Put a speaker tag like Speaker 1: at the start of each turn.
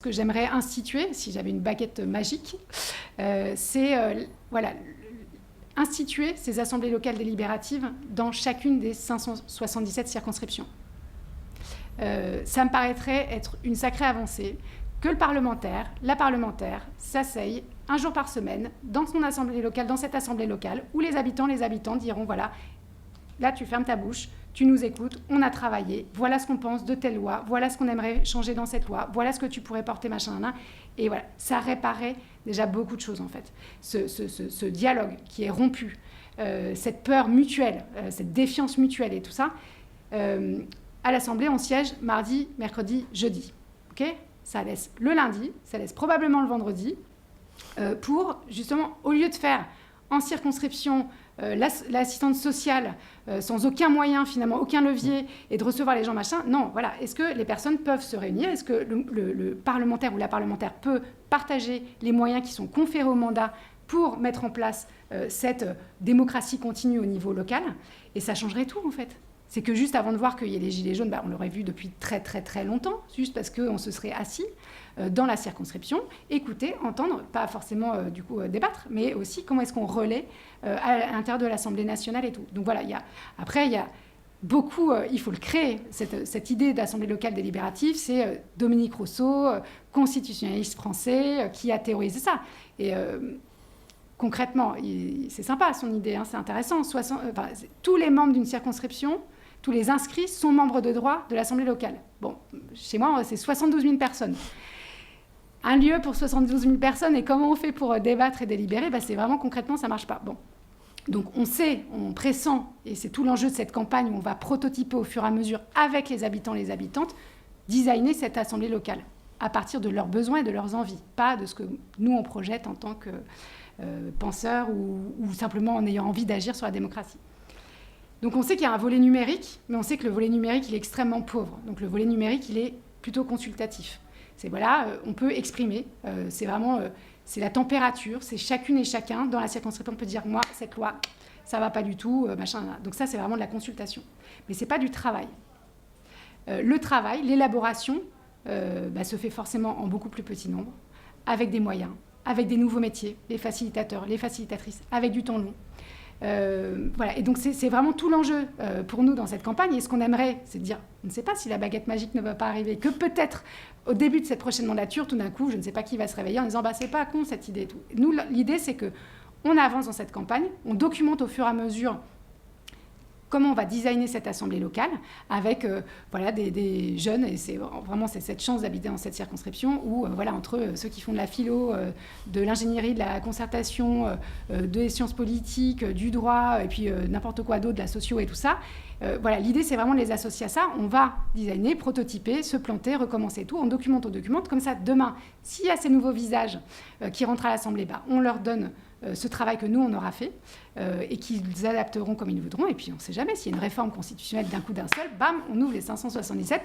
Speaker 1: Ce que j'aimerais instituer, si j'avais une baguette magique, c'est instituer ces assemblées locales délibératives dans chacune des 577 circonscriptions. Ça me paraîtrait être une sacrée avancée que la parlementaire s'asseye un jour par semaine dans son assemblée locale, dans cette assemblée locale, où les habitants diront voilà, là tu fermes ta bouche, tu nous écoutes, on a travaillé, voilà ce qu'on pense de telle loi, voilà ce qu'on aimerait changer dans cette loi, voilà ce que tu pourrais porter, machin, et voilà, ça réparait déjà beaucoup de choses en fait. Ce dialogue qui est rompu, cette peur mutuelle, cette défiance mutuelle et tout ça, à l'Assemblée, on siège mardi, mercredi, jeudi. Okay, ça laisse le lundi, ça laisse probablement le vendredi, pour justement, au lieu de faire en circonscription l'assistante sociale sans aucun moyen, finalement, aucun levier, et de recevoir les gens, machin, non, voilà. Est-ce que les personnes peuvent se réunir? Est-ce que le parlementaire ou la parlementaire peut partager les moyens qui sont conférés au mandat pour mettre en place cette démocratie continue au niveau local? Et ça changerait tout, en fait. C'est que juste avant de voir qu'il y ait les gilets jaunes, on l'aurait vu depuis très très très longtemps, juste parce qu'on se serait assis dans la circonscription, écouter, entendre, pas forcément débattre, mais aussi comment est-ce qu'on relaie à l'intérieur de l'Assemblée nationale et tout. Donc voilà, après il y a beaucoup, il faut le créer, cette idée d'Assemblée locale délibérative, c'est Dominique Rousseau, constitutionnaliste français, qui a théorisé ça. Et concrètement, c'est sympa son idée, hein, c'est intéressant. Tous les membres d'une circonscription, tous les inscrits sont membres de droit de l'Assemblée locale. Bon, chez moi, c'est 72 000 personnes. Un lieu pour 72 000 personnes, et comment on fait pour débattre et délibérer? C'est vraiment concrètement, ça ne marche pas. Bon. Donc on sait, on pressent, et c'est tout l'enjeu de cette campagne où on va prototyper au fur et à mesure avec les habitants et les habitantes, designer cette Assemblée locale à partir de leurs besoins et de leurs envies, pas de ce que nous on projette en tant que penseurs ou simplement en ayant envie d'agir sur la démocratie. Donc on sait qu'il y a un volet numérique, mais on sait que le volet numérique, il est extrêmement pauvre. Donc le volet numérique, il est plutôt consultatif. C'est voilà, on peut exprimer, c'est vraiment, c'est la température, c'est chacune et chacun dans la circonscription, on peut dire, moi, cette loi, ça va pas du tout, machin. Donc ça, c'est vraiment de la consultation. Mais c'est pas du travail. Le travail, l'élaboration, se fait forcément en beaucoup plus petit nombre, avec des moyens, avec des nouveaux métiers, les facilitateurs, les facilitatrices, avec du temps long. Voilà. Et donc c'est vraiment tout l'enjeu pour nous dans cette campagne. Et ce qu'on aimerait, c'est de dire, on ne sait pas si la baguette magique ne va pas arriver, que peut-être au début de cette prochaine mandature, tout d'un coup, je ne sais pas qui va se réveiller en disant c'est pas con cette idée et tout. Nous, l'idée, c'est qu'on avance dans cette campagne, on documente au fur et à mesure comment on va designer cette assemblée locale avec des jeunes, et c'est cette chance d'habiter dans cette circonscription où entre ceux qui font de la philo, de l'ingénierie, de la concertation, des sciences politiques, du droit, et puis n'importe quoi d'autre, de la socio et tout ça, l'idée c'est vraiment de les associer à ça. On va designer, prototyper, se planter, recommencer tout, on documente, comme ça demain, s'il y a ces nouveaux visages qui rentrent à l'Assemblée, on leur donne ce travail que nous, on aura fait, et qu'ils adapteront comme ils voudront. Et puis, on ne sait jamais, s'il y a une réforme constitutionnelle d'un coup d'un seul, bam, on ouvre les 577.